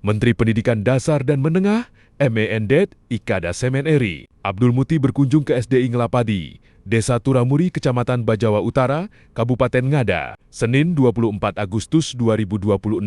Menteri Pendidikan Dasar dan Menengah, MENDET, Ikada Semen RI, Abdul Muti berkunjung ke SDI Ngelapadi, Desa Turamuri, Kecamatan Bajawa Utara, Kabupaten Ngada, Senin 24 Agustus 2026,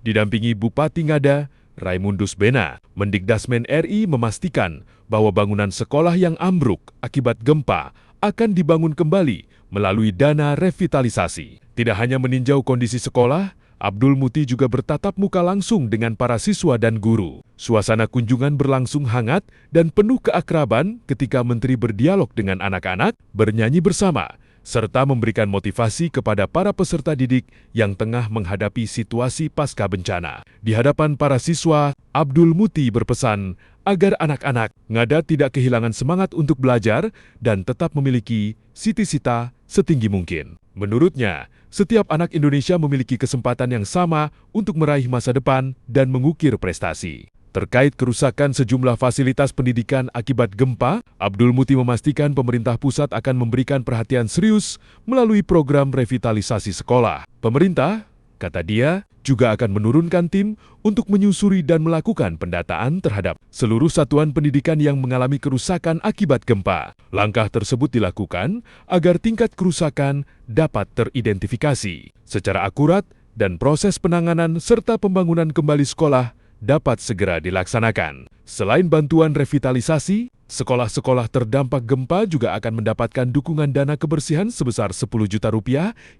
didampingi Bupati Ngada, Raimundus Bena. Mendikdasmen RI memastikan bahwa bangunan sekolah yang ambruk akibat gempa akan dibangun kembali melalui dana revitalisasi. Tidak hanya meninjau kondisi sekolah, Abdul Muti juga bertatap muka langsung dengan para siswa dan guru. Suasana kunjungan berlangsung hangat dan penuh keakraban ketika Menteri berdialog dengan anak-anak, bernyanyi bersama, serta memberikan motivasi kepada para peserta didik yang tengah menghadapi situasi pasca bencana. Di hadapan para siswa, Abdul Muti berpesan agar anak-anak Ngada tidak kehilangan semangat untuk belajar dan tetap memiliki cita-cita setinggi mungkin. Menurutnya, setiap anak Indonesia memiliki kesempatan yang sama untuk meraih masa depan dan mengukir prestasi. Terkait kerusakan sejumlah fasilitas pendidikan akibat gempa, Abdul Muti memastikan pemerintah pusat akan memberikan perhatian serius melalui program revitalisasi sekolah. Pemerintah, kata dia, juga akan menurunkan tim untuk menyusuri dan melakukan pendataan terhadap seluruh satuan pendidikan yang mengalami kerusakan akibat gempa. Langkah tersebut dilakukan agar tingkat kerusakan dapat teridentifikasi secara akurat dan proses penanganan serta pembangunan kembali sekolah dapat segera dilaksanakan. Selain bantuan revitalisasi, sekolah-sekolah terdampak gempa juga akan mendapatkan dukungan dana kebersihan sebesar Rp10 juta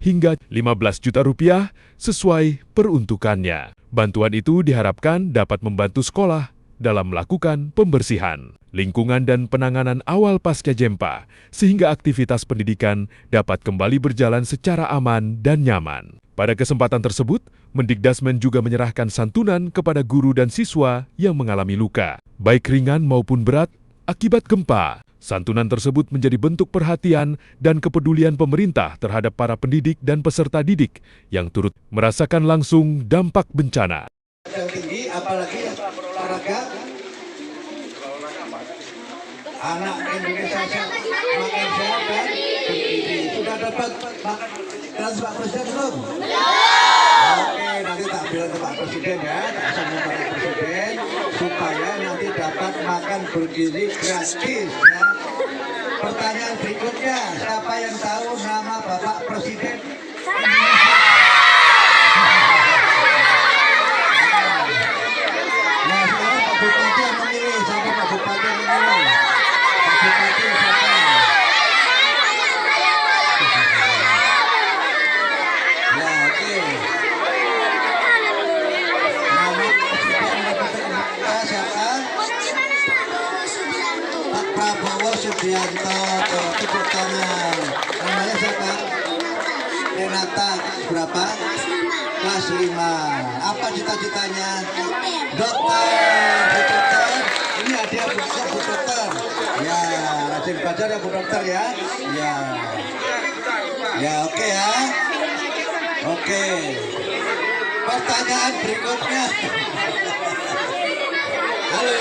hingga Rp15 juta sesuai peruntukannya. Bantuan itu diharapkan dapat membantu sekolah dalam melakukan pembersihan lingkungan dan penanganan awal pasca gempa, sehingga aktivitas pendidikan dapat kembali berjalan secara aman dan nyaman. Pada kesempatan tersebut, Mendikdasmen juga menyerahkan santunan kepada guru dan siswa yang mengalami luka, baik ringan maupun berat, akibat gempa. Santunan tersebut menjadi bentuk perhatian dan kepedulian pemerintah terhadap para pendidik dan peserta didik yang turut merasakan langsung dampak bencana. Yang tinggi, apalagi olahraga, anak Indonesia makin sehat dan bergizi. Sudah dapat transfer Pak Presiden belum? Oke, nanti tak bilang ke Pak Presiden ya, tak sama Pak Presiden, supaya nanti dapat makan bergizi gratis ya. Pertanyaan berikutnya, siapa yang tahu nama Bapak Presiden? Nah sekarang Pak Bupati yang memilih, siapa Pak Bupati yang memilih? Pak Bupati siapa? Ya oke. Nama Presiden Republik siapa? Pak Prabowo Subianto. Tepuk tangan. Namanya siapa? Renata. Berapa? Kelas 5. Apa cita-citanya? Dokter. Bu dokter. Ini hadiah Bu dokter. Ya, rajin belajar ya Bu dokter ya. Ya. Ya oke ya. Oke. Pertanyaan berikutnya. Halo.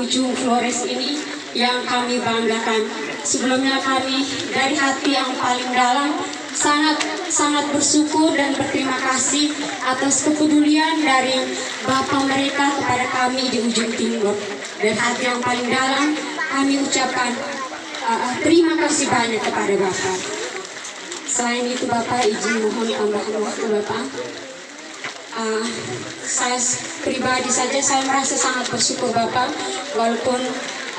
Ujung Flores ini yang kami banggakan. Sebelumnya kami dari hati yang paling dalam sangat bersyukur dan berterima kasih atas kepedulian dari Bapak mereka kepada kami di Ujung Timur. Dari hati yang paling dalam kami ucapkan terima kasih banyak kepada Bapak. Selain itu Bapak izin mohon tambahan waktu Bapak. Saya pribadi saja saya merasa sangat bersyukur Bapak, walaupun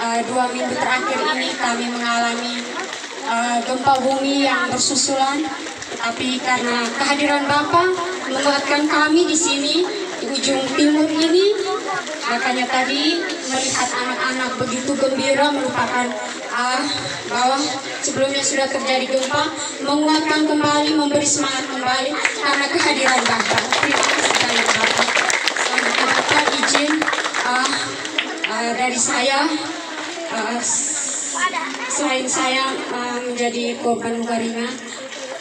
2 minggu terakhir ini kami mengalami gempa bumi yang bersusulan, tapi karena kehadiran Bapak menguatkan kami di sini di Ujung Timur ini, makanya tadi melihat anak-anak begitu gembira melupakan bahwa sebelumnya sudah terjadi gempa, menguatkan kembali, memberi semangat kembali karena kehadiran Bapak. Terima kasih banyak Bapak. Selanjutnya Bapak izin dari saya, selain saya menjadi korban luka ringan,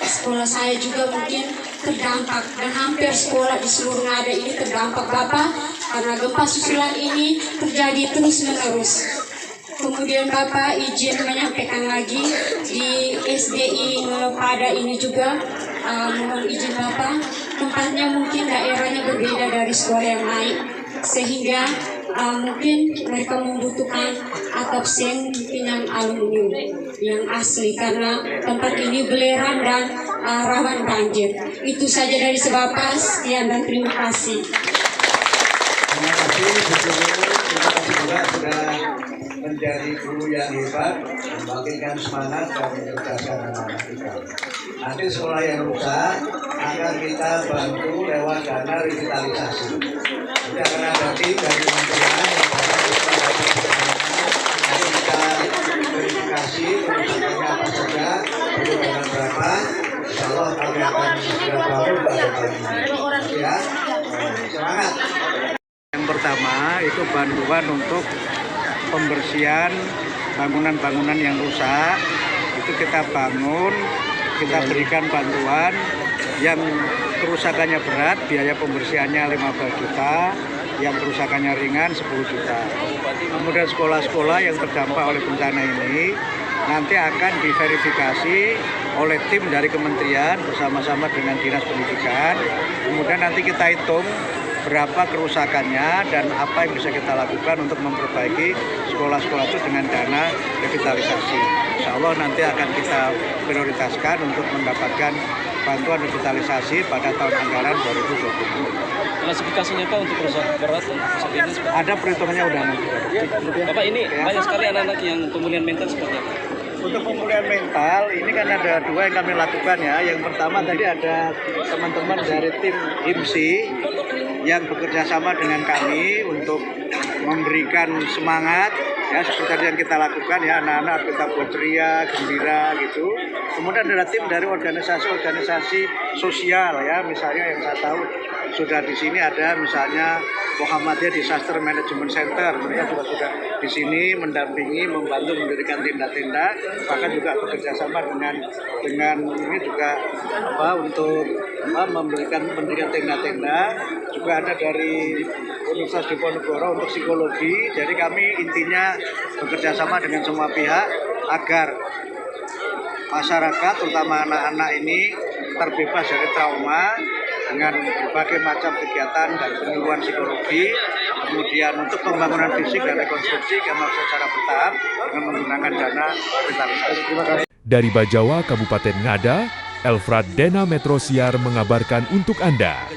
sekolah saya juga mungkin terdampak dan hampir sekolah di seluruh Ngada ini terdampak Bapak karena gempa susulan ini terjadi terus-menerus. Kemudian Bapak izin menyampaikan lagi di SDI Ngelapadi ini juga mohon izin Bapak, tempatnya mungkin daerahnya berbeda dari sekolah yang lain. sehingga mungkin mereka membutuhkan atap seng mungkin yang aluminium yang asli karena tempat ini belerang dan rawan banjir. Itu saja dari Bapak, sekian dan terima kasih. Terima kasih Bu Guru, terima kasih juga sudah menjadi guru yang hebat, membagikan semangat dan mencerdaskan anak-anak kita. Nanti sekolah yang rusak akan kita bantu lewat dana revitalisasi. Nanti akan ada tim dari kementerian yang nanti kita verifikasi kerusakannya apa saja, perlu dana berapa. Insya Allah kami akan segera bangun pada tahun ini. Ya, semangat. Yang pertama itu bantuan untuk pembersihan bangunan-bangunan yang rusak. Itu kita bangun, kita berikan bantuan yang kerusakannya berat, biaya pembersihannya 15 juta, yang kerusakannya ringan 10 juta. Kemudian sekolah-sekolah yang terdampak oleh bencana ini nanti akan diverifikasi oleh tim dari kementerian bersama-sama dengan Dinas Pendidikan. Kemudian nanti kita hitung berapa kerusakannya dan apa yang bisa kita lakukan untuk memperbaiki sekolah-sekolah itu dengan dana revitalisasi. Insya Allah nanti akan kita prioritaskan untuk mendapatkan bantuan revitalisasi pada tahun anggaran 2020. Klasifikasinya Pak untuk kerusakan berat seperti ini? Ada perhitungannya udah nanti. Bapak, ini banyak sekali anak-anak yang pemulihan mental seperti apa? Untuk pemulihan mental, ini kan ada dua yang kami lakukan ya. Yang pertama tadi ada teman-teman dari tim IMSI yang bekerja sama dengan kami untuk memberikan semangat ya seperti yang kita lakukan ya, anak-anak kita buat ceria, gembira gitu. Kemudian ada tim dari organisasi-organisasi sosial ya, misalnya yang saya tahu sudah di sini ada misalnya Muhammadiyah Disaster Management Center, mereka juga sudah di sini mendampingi, membantu mendirikan tenda-tenda, bahkan juga bekerjasama dengan ini juga untuk mendirikan tenda-tenda. Juga ada dari Universitas Diponegoro untuk psikologi. Jadi kami intinya bekerjasama dengan semua pihak agar masyarakat, terutama anak-anak ini terbebas dari trauma dengan berbagai macam kegiatan dan penyuluhan psikologi, kemudian untuk pembangunan fisik dan rekonstruksi kami secara bertahap dengan menggunakan dana revitalisasi. Terima kasih. Dari Bajawa, Kabupaten Ngada, Elfrad Dena Metro Siar mengabarkan untuk Anda.